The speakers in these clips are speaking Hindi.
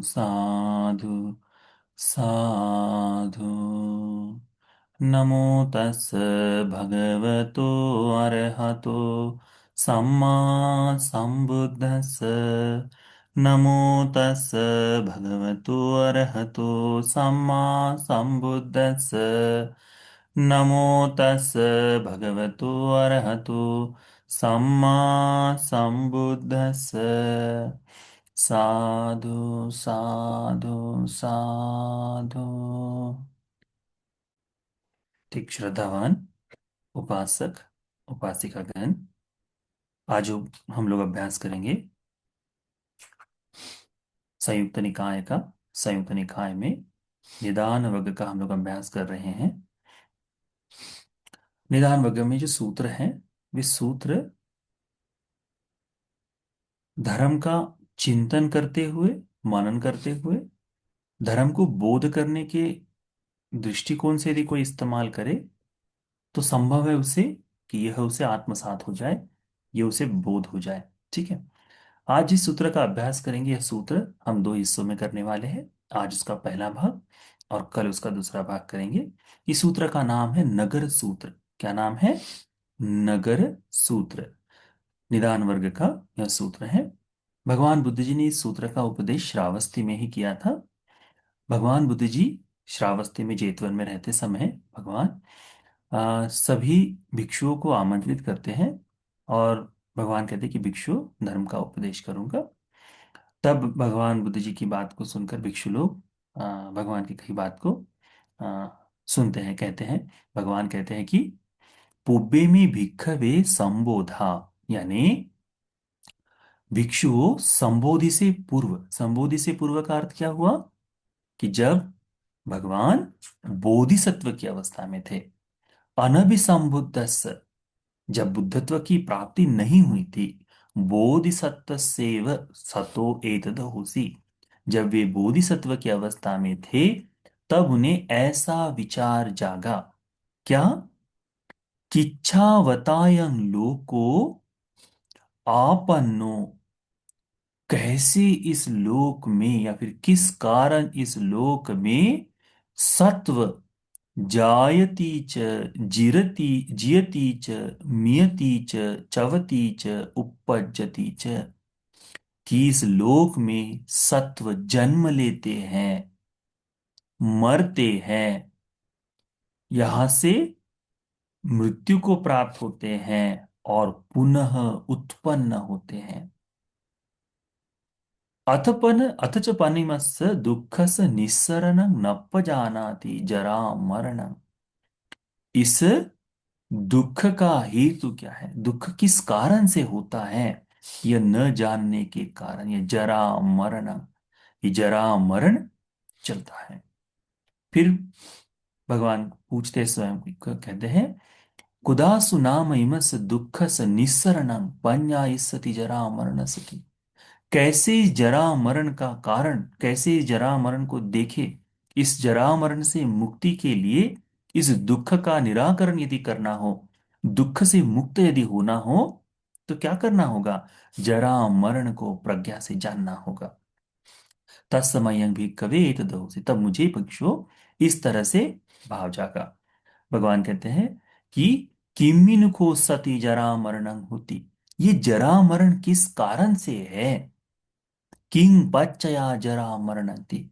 साधु साधु। नमो तस् भगवतो अरहतो सम्मा सम्बुद्धस्स। नमो तस् भगवतो अरहतो सम्मा सम्बुद्धस्स। नमो तस् भगवतो अरहतो सम्मा सम्बुद्धस्स। साधु साधु साधु। ठीक, श्रद्धावान उपासक उपासिकागण, आज हम लोग अभ्यास करेंगे संयुक्त निकाय का। संयुक्त निकाय में निदान वर्ग का हम लोग अभ्यास कर रहे हैं। निदान वर्ग में जो सूत्र हैं, वे सूत्र धर्म का चिंतन करते हुए, मनन करते हुए, धर्म को बोध करने के दृष्टिकोण से यदि कोई इस्तेमाल करे तो संभव है उसे कि यह उसे आत्मसात हो जाए, यह उसे बोध हो जाए। ठीक है। आज जिस सूत्र का अभ्यास करेंगे, यह सूत्र हम दो हिस्सों में करने वाले हैं। आज उसका पहला भाग और कल उसका दूसरा भाग करेंगे। इस सूत्र का नाम है नगर सूत्र। क्या नाम है? नगर सूत्र। निदान वर्ग का यह सूत्र है। भगवान बुद्ध जी ने इस सूत्र का उपदेश श्रावस्ती में ही किया था। भगवान बुद्ध जी श्रावस्ती में जेतवन में रहते समय भगवान सभी भिक्षुओं को आमंत्रित करते हैं और भगवान कहते हैं कि भिक्षु धर्म का उपदेश करूंगा। तब भगवान बुद्ध जी की बात को सुनकर भिक्षु लोग भगवान की कही बात को आ, सुनते हैं, कहते हैं। भगवान कहते हैं कि पुब्बे में भिक्खवे संबोधा, यानी भिक्षुओं संबोधि से पूर्व। संबोधि से पूर्व का अर्थ क्या हुआ? कि जब भगवान बोधिसत्व की अवस्था में थे, अनभिसंबुद्धस्स, जब बुद्धत्व की प्राप्ति नहीं हुई थी, बोधिसत्वसेव सतो एतद होसी, जब वे बोधिसत्व की अवस्था में थे, तब उन्हें ऐसा विचार जागा। क्या? किच्छावतायं लोको आपन्नो, कैसे इस लोक में या फिर किस कारण इस लोक में सत्व जायती च, जिरति जियति च, मियति च, चवति च, उपपज्जति च, कि इस लोक में सत्व जन्म लेते हैं, मरते हैं, यहां से मृत्यु को प्राप्त होते हैं और पुनः उत्पन्न होते हैं। अथ च पनिमस्य दुःखस्य निस्सरणं नपजानाति जरा मरणं। इस दुख का हेतु क्या है? दुख किस कारण से होता है? यह न जानने के कारण यह जरा मरण, ये जरा मरण चलता है। फिर भगवान पूछते स्वयं कहते हैं, कुदासु नाम इमस दुख स निस्सरणं पन्यायसति जरा मरण सती। कैसे इस जरा मरण का कारण, कैसे इस जरा मरण को देखे, इस जरा मरण से मुक्ति के लिए इस दुख का निराकरण यदि करना हो, दुख से मुक्त यदि होना हो, तो क्या करना होगा? जरा मरण को प्रज्ञा से जानना होगा। तत्समयं भी कवे तदोषि, तब मुझे पक्षियों इस तरह से भाव जागा। भगवान कहते हैं कि किमिन को सती जरा मरणं होती, ये जरा मरण किस कारण से है? किंग पच्चया जरा मरणंती,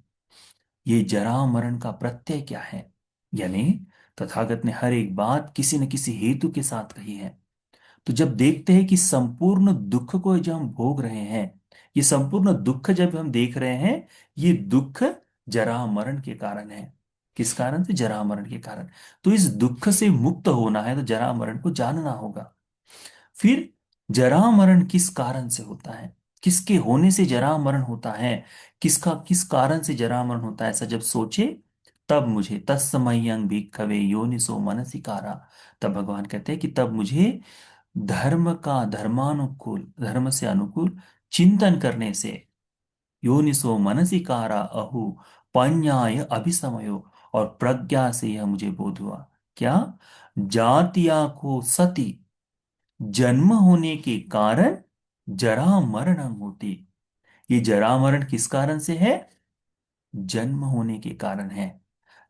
ये जरा मरण का प्रत्यय क्या है? यानी तथागत ने हर एक बात किसी न किसी हेतु के साथ कही है। तो जब देखते हैं कि संपूर्ण दुख को जब हम भोग रहे हैं, ये संपूर्ण दुख जब हम देख रहे हैं, ये दुख जरा मरण के कारण है। किस कारण से? जरा मरण के कारण। तो इस दुख से मुक्त होना है तो जरा मरण को जानना होगा। फिर जरा मरण किस कारण से होता है? किसके होने से जरा मरण होता है? किसका किस कारण से जरा मरण होता है? ऐसा जब सोचे, तब मुझे तत्समयं भिक्खवे योनिसो मनसिकारा, तब भगवान कहते हैं कि तब मुझे धर्म का धर्मानुकूल, धर्म से अनुकूल चिंतन करने से, योनिसो मनसिकारा अहु पन्याय अभिसमयो, और प्रज्ञा से यह मुझे बोध हुआ। क्या? जातिया को सती, जन्म होने के कारण जरा मरण होती। ये जरा मरण किस कारण से है? जन्म होने के कारण है।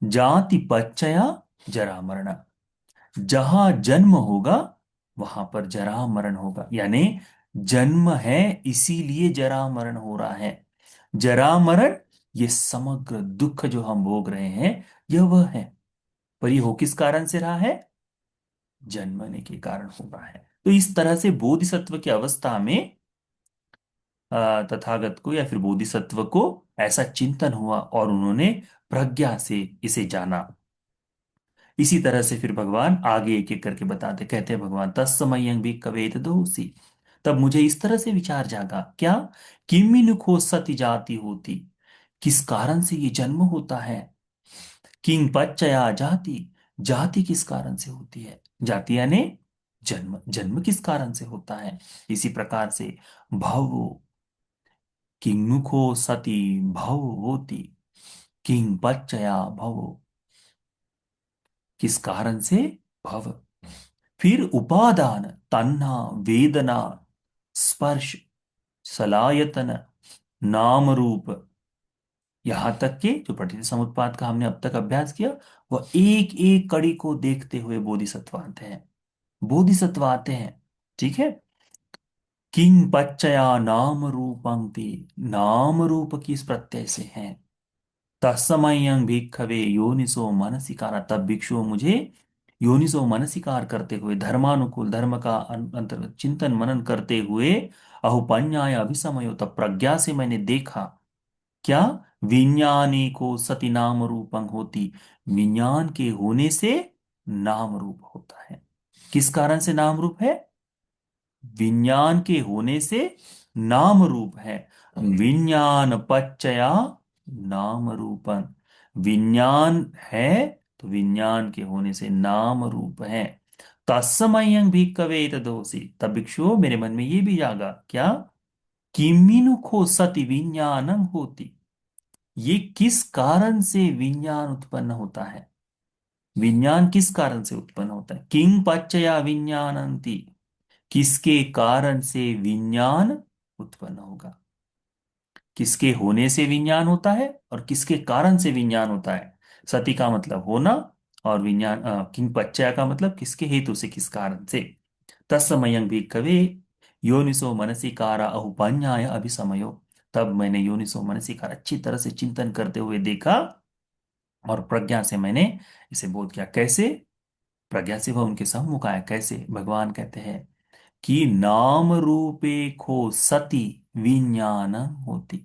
जाति पच्चया जरा मरण, जहां जन्म होगा वहां पर जरा मरण होगा, यानी जन्म है इसीलिए जरा मरण हो रहा है। जरा मरण, ये समग्र दुख जो हम भोग रहे हैं यह वह है। पर ये हो किस कारण से रहा है? जन्मने के कारण हो रहा है। तो इस तरह से बोधिसत्व की अवस्था में तथागत को या फिर बोधिसत्व को ऐसा चिंतन हुआ और उन्होंने प्रज्ञा से इसे जाना। इसी तरह से फिर भगवान आगे एक एक करके बताते, कहते हैं भगवान, तत्समयं भी कवेत दोषी। तब मुझे इस तरह से विचार जागा, क्या? किमिन खो सती जाति होती, किस कारण से ये जन्म होता है? किंग पच्चया जाति, जाति किस कारण से होती है? जाति यानी जन्म, जन्म किस कारण से होता है? इसी प्रकार से भव, किंग सती भव होती, किंग पच्चया भव, किस कारण से? भव। फिर उपादान, तन्ना, वेदना, स्पर्श, सलायतन, नाम रूप, यहां तक कि जो पठित समुत्पाद का हमने अब तक अभ्यास किया, वह एक एक कड़ी को देखते हुए बोधिसत्व आते हैं। बोधिसत्व आते हैं। ठीक है। किंग पच्चया नाम रूपंक्ति, नाम रूप किस प्रत्यय से है? तत्समयं भिक्खवे योनिसो मनसिकार, तब भिक्षु मुझे योनिसो मनसिकार करते हुए, धर्मानुकूल धर्म का अंतर्गत चिंतन मनन करते हुए, अहुपन्याय अभिसमयो, तब प्रज्ञा से मैंने देखा, क्या? विज्ञानी को सती नाम रूपं होती, विज्ञान के होने से नाम रूप होता है। किस कारण से नाम रूप है? विज्ञान के होने से नाम रूप है। विज्ञान पच्चया नाम रूपन, विज्ञान है तो विज्ञान के होने से नाम रूप है। तत्समयं भी कवे तदोसी, तब भिक्षु मेरे मन में ये भी जागा, क्या? किमिनु खो सति विज्ञानम होती, ये किस कारण से विज्ञान उत्पन्न होता है? विज्ञान किस कारण से उत्पन्न होता है? किंग पच्चया विज्ञानंती, किसके कारण से विज्ञान उत्पन्न होगा? किसके होने से विज्ञान होता है और किसके कारण से विज्ञान होता है? सती का मतलब होना, और विज्ञान किंग पच्चया का मतलब किसके हेतु से, किस कारण से। तत्समयं भी कवे योनिसो मनसिकारा अहुपन्याय अभिसमयो, तब मैंने योनिसो मनसिकार अच्छी तरह से चिंतन करते हुए देखा और प्रज्ञा से मैंने इसे बोध किया। कैसे? प्रज्ञा से वह उनके सम्मुख आया। कैसे? भगवान कहते हैं कि नाम रूपे खो सती विज्ञान होती।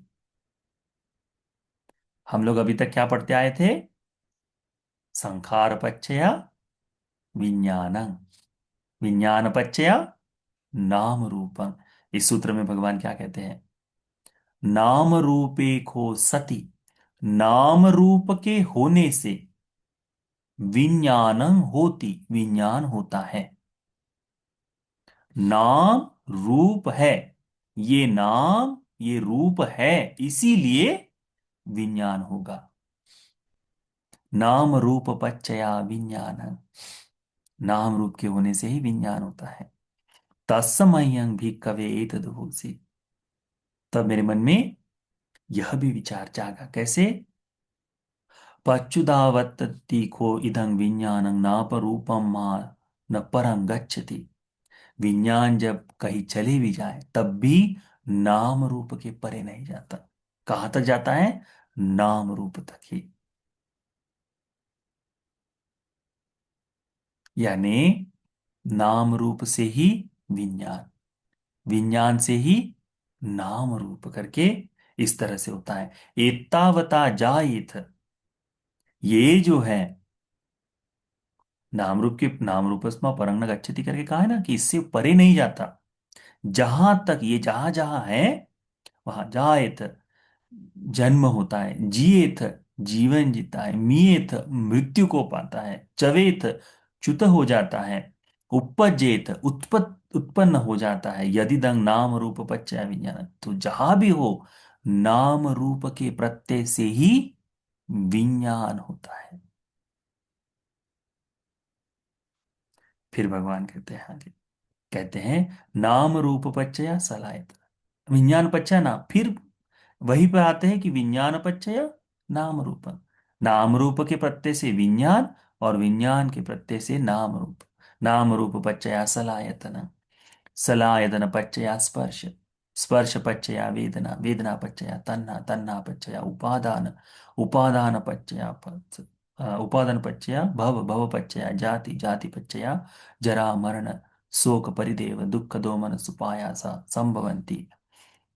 हम लोग अभी तक क्या पढ़ते आए थे? संखार पच्चया विज्ञान, विज्ञान पच्चया नाम रूपं। इस सूत्र में भगवान क्या कहते हैं? नाम रूपे खो सती, नाम रूप के होने से विज्ञानं होती, विज्ञान होता है। नाम रूप है, ये नाम ये रूप है, इसीलिए विज्ञान होगा। नाम रूप पच्चया विज्ञान, नाम रूप के होने से ही विज्ञान होता है। तत्समयं भी कवे एतदहोसी, तब मेरे मन में यह भी विचार जागा। कैसे? पच्युदावत्ति को इदं विज्ञानं नापरूपम मा न परं गच्छति, विज्ञान जब कहीं चले भी जाए तब भी नाम रूप के परे नहीं जाता। कहां तक जाता है? नाम रूप तक ही। यानी नाम रूप से ही विज्ञान, विज्ञान से ही नाम रूप करके इस तरह से होता है। एतावता जायेत, ये जो है नाम रूप के, नाम रूपस्मा परं न गच्छति करके कहा है ना, कि इससे परे नहीं जाता। जहां तक ये जहां जहां है वहां जायत, जन्म होता है, जिएत जीवन जीता है, मिएत मृत्यु को पाता है, चवेत च्युत हो जाता है, उपजेत उत्पन्न हो जाता है, यदिदं नाम रूप पच्चय विज्ञान, तो जहां भी हो नाम रूप के प्रत्यय से ही विज्ञान होता है। फिर भगवान कहते हैं आगे, कहते हैं नाम रूप पच्चया सलायत, विज्ञान पच्चय ना, फिर वहीं पर आते हैं कि विज्ञान पच्चय नाम रूप। नाम रूप के प्रत्यय से विज्ञान, और विज्ञान के प्रत्यय से नाम रूप। नाम रूप पच्चया सलायतन, सलायतन पच्चया स्पर्श, स्पर्श पच्चया वेदना, वेदना पच्चया तन्ना, तन्ना पच्चया उपादान, उपादान पच्चया उपादान पच्चया भव, भव पच्चया जाति, जाति पच्चया जरा मरण शोक परिदेव दुःख दोमन सुपायासा संभवन्ति।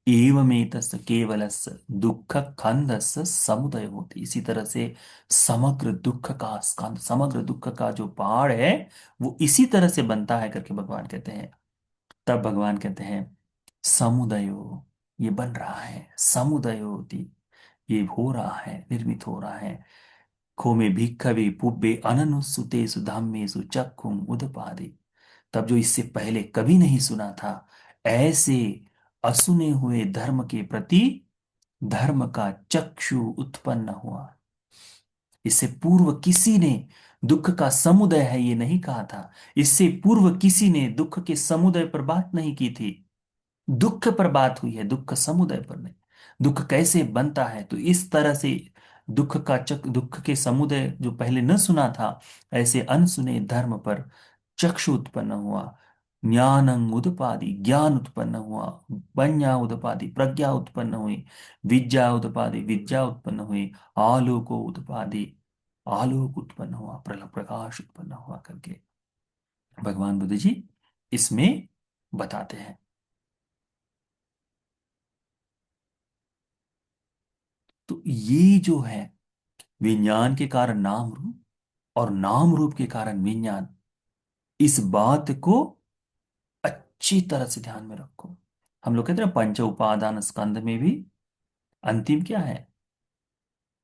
एवमेतस्य केवलस्य दुःख खंडस्य समुदय होती। इसी तरह से समग्र दुख का स्कंद, समग्र दुख का जो पहाड़ है वो इसी तरह से बनता है करके भगवान कहते हैं। तब भगवान कहते हैं समुदयो, ये बन रहा है, समुदयो होती, ये हो रहा है, निर्मित हो रहा है। खो में भिक्खवे पुब्बे अननुसुतेषु धम्मेषु चक्षुम उदपादे। तब जो इससे पहले कभी नहीं सुना था, ऐसे असुने हुए धर्म के प्रति धर्म का चक्षु उत्पन्न हुआ। इससे पूर्व किसी ने दुख का समुदय है ये नहीं कहा था। इससे पूर्व किसी ने दुख के समुदय पर बात नहीं की थी। दुख पर बात हुई है, दुख समुदय पर नहीं। दुख कैसे बनता है, तो इस तरह से दुख के समुदय जो पहले न सुना था, ऐसे अनसुने धर्म पर चक्षु उत्पन्न हुआ। ज्ञानं उदपादि, ज्ञान उत्पन्न हुआ। पञ्ञा उदपादि, प्रज्ञा उत्पन्न हुई। विद्या उदपादि, विद्या उत्पन्न हुई। आलोको उदपादि, आलोक उत्पन्न हुआ, प्रकाश उत्पन्न हुआ करके भगवान बुद्ध जी इसमें बताते हैं। तो ये जो है विज्ञान के कारण नाम रूप, और नाम रूप के कारण विज्ञान, इस बात को अच्छी तरह से ध्यान में रखो। हम लोग कहते हैं ना, पंच उपादान स्कंद में भी अंतिम क्या है?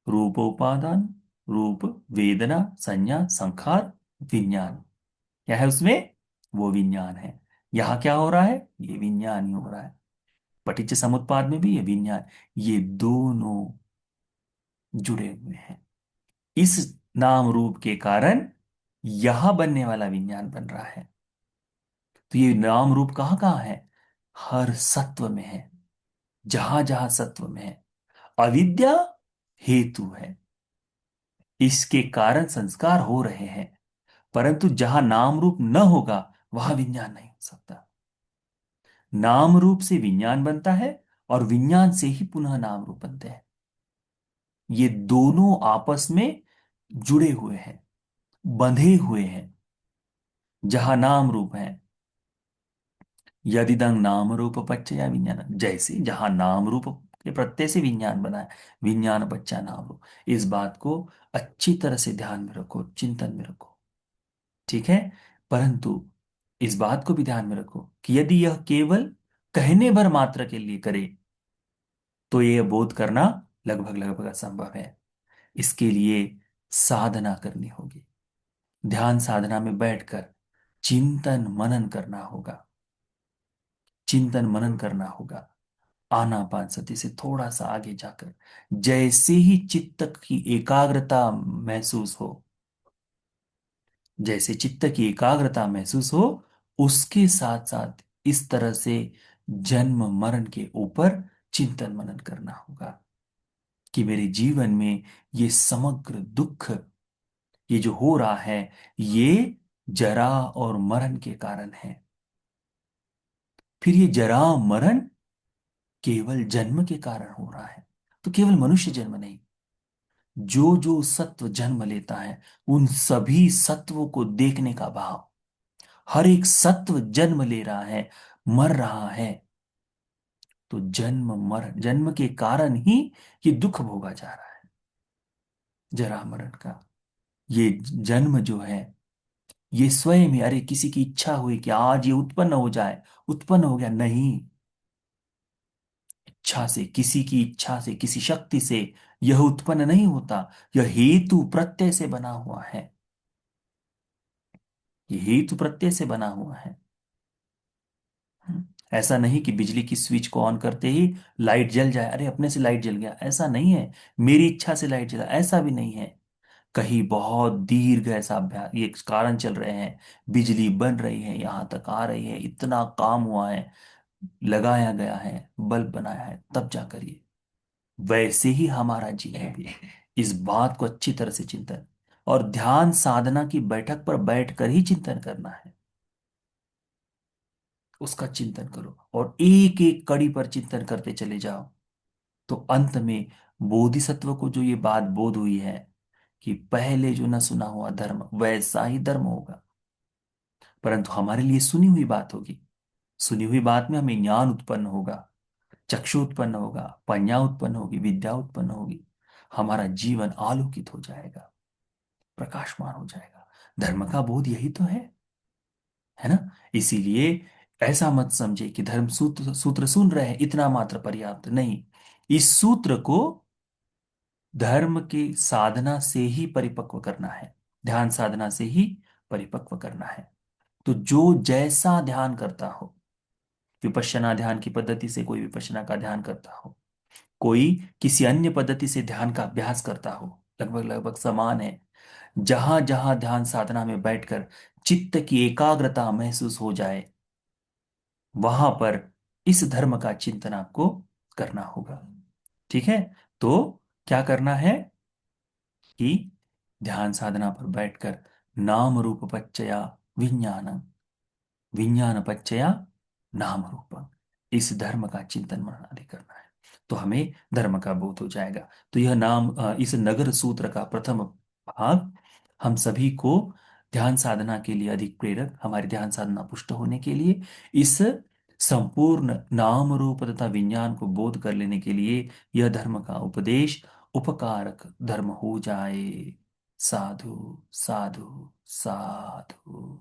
रूप उपादान, रूप वेदना संज्ञा संखार विज्ञान। क्या है उसमें? वो विज्ञान है। यहां क्या हो रहा है? ये विज्ञान ही हो रहा है। पटीच्य समुत्पाद में भी ये विज्ञान, ये दोनों जुड़े हुए हैं। इस नाम रूप के कारण यहां बनने वाला विज्ञान बन रहा है। तो ये नाम रूप कहाँ कहाँ है? हर सत्व में है। जहां जहां सत्व में है, अविद्या हेतु है, इसके कारण संस्कार हो रहे हैं। परंतु जहां नाम रूप न होगा वहां विज्ञान नहीं हो सकता। नाम रूप से विज्ञान बनता है, और विज्ञान से ही पुनः नाम रूप बनते हैं। ये दोनों आपस में जुड़े हुए हैं, बंधे हुए हैं। जहां नाम रूप है, यदिदं नाम रूप पच्चया विज्ञान, जैसे जहां नाम रूप के प्रत्यय से विज्ञान बना है, विज्ञान पच्चा नाम रूप। इस बात को अच्छी तरह से ध्यान में रखो, चिंतन में रखो, ठीक है। परंतु इस बात को भी ध्यान में रखो कि यदि यह केवल कहने भर मात्र के लिए करे तो यह बोध करना लगभग लगभग असंभव है। इसके लिए साधना करनी होगी। ध्यान साधना में बैठकर चिंतन मनन करना होगा, चिंतन मनन करना होगा। आनापानसति से थोड़ा सा आगे जाकर जैसे ही चित्त की एकाग्रता महसूस हो, जैसे चित्त की एकाग्रता महसूस हो, उसके साथ साथ इस तरह से जन्म मरण के ऊपर चिंतन मनन करना होगा कि मेरे जीवन में ये समग्र दुख, ये जो हो रहा है, ये जरा और मरण के कारण है। फिर ये जरा मरण केवल जन्म के कारण हो रहा है, तो केवल मनुष्य जन्म नहीं, जो जो सत्व जन्म लेता है उन सभी सत्वों को देखने का भाव। हर एक सत्व जन्म ले रहा है, मर रहा है। तो जन्म मरण, जन्म के कारण ही ये दुख भोगा जा रहा है, जरा मरण का। ये जन्म जो है, ये स्वयं ही, अरे किसी की इच्छा हुई कि आज ये उत्पन्न हो जाए, उत्पन्न हो गया नहीं। इच्छा से, किसी की इच्छा से, किसी शक्ति से यह उत्पन्न नहीं होता। यह हेतु प्रत्यय से बना हुआ है। ये हेतु प्रत्यय से बना हुआ है। ऐसा नहीं कि बिजली की स्विच को ऑन करते ही लाइट जल जाए, अरे अपने से लाइट जल गया, ऐसा नहीं है। मेरी इच्छा से लाइट जला, ऐसा भी नहीं है। कहीं बहुत दीर्घ ऐसा अभ्यास, ये कारण चल रहे हैं, बिजली बन रही है, यहां तक आ रही है, इतना काम हुआ है, लगाया गया है, बल्ब बनाया है, तब जाकर ये। वैसे ही हमारा जीवन भी। इस बात को अच्छी तरह से चिंतन, और ध्यान साधना की बैठक पर बैठकर ही चिंतन करना है। उसका चिंतन करो और एक एक कड़ी पर चिंतन करते चले जाओ। तो अंत में बोधिसत्व को जो ये बात बोध हुई है कि पहले जो न सुना हुआ धर्म वैसा ही धर्म होगा, परंतु हमारे लिए सुनी हुई बात होगी। सुनी हुई बात में हमें ज्ञान उत्पन्न होगा, चक्षु उत्पन्न होगा, प्रज्ञा उत्पन्न होगी, विद्या उत्पन्न होगी। हमारा जीवन आलोकित हो जाएगा, प्रकाशमान हो जाएगा। धर्म का बोध यही तो है ना। इसीलिए ऐसा मत समझे कि धर्म सूत्र सूत्र सुन रहे हैं इतना मात्र पर्याप्त नहीं। इस सूत्र को धर्म की साधना से ही परिपक्व करना है, ध्यान साधना से ही परिपक्व करना है। तो जो जैसा ध्यान करता हो, विपश्यना ध्यान की पद्धति से कोई विपश्यना का ध्यान करता हो, कोई किसी अन्य पद्धति से ध्यान का अभ्यास करता हो, लगभग लगभग समान है। जहां जहां ध्यान साधना में बैठकर चित्त की एकाग्रता महसूस हो जाए, वहां पर इस धर्म का चिंतन आपको करना होगा। ठीक है। तो क्या करना है कि ध्यान साधना पर बैठकर नाम रूप पच्चया विज्ञान, विज्ञान पच्चया नाम रूपम, इस धर्म का चिंतन मनन आदि करना है। तो हमें धर्म का बोध हो जाएगा। तो यह नाम इस नगर सूत्र का प्रथम भाग हम सभी को ध्यान साधना के लिए अधिक प्रेरक, हमारी ध्यान साधना पुष्ट होने के लिए, इस संपूर्ण नाम रूप तथा विज्ञान को बोध कर लेने के लिए यह धर्म का उपदेश उपकारक धर्म हो जाए। साधु साधु साधु।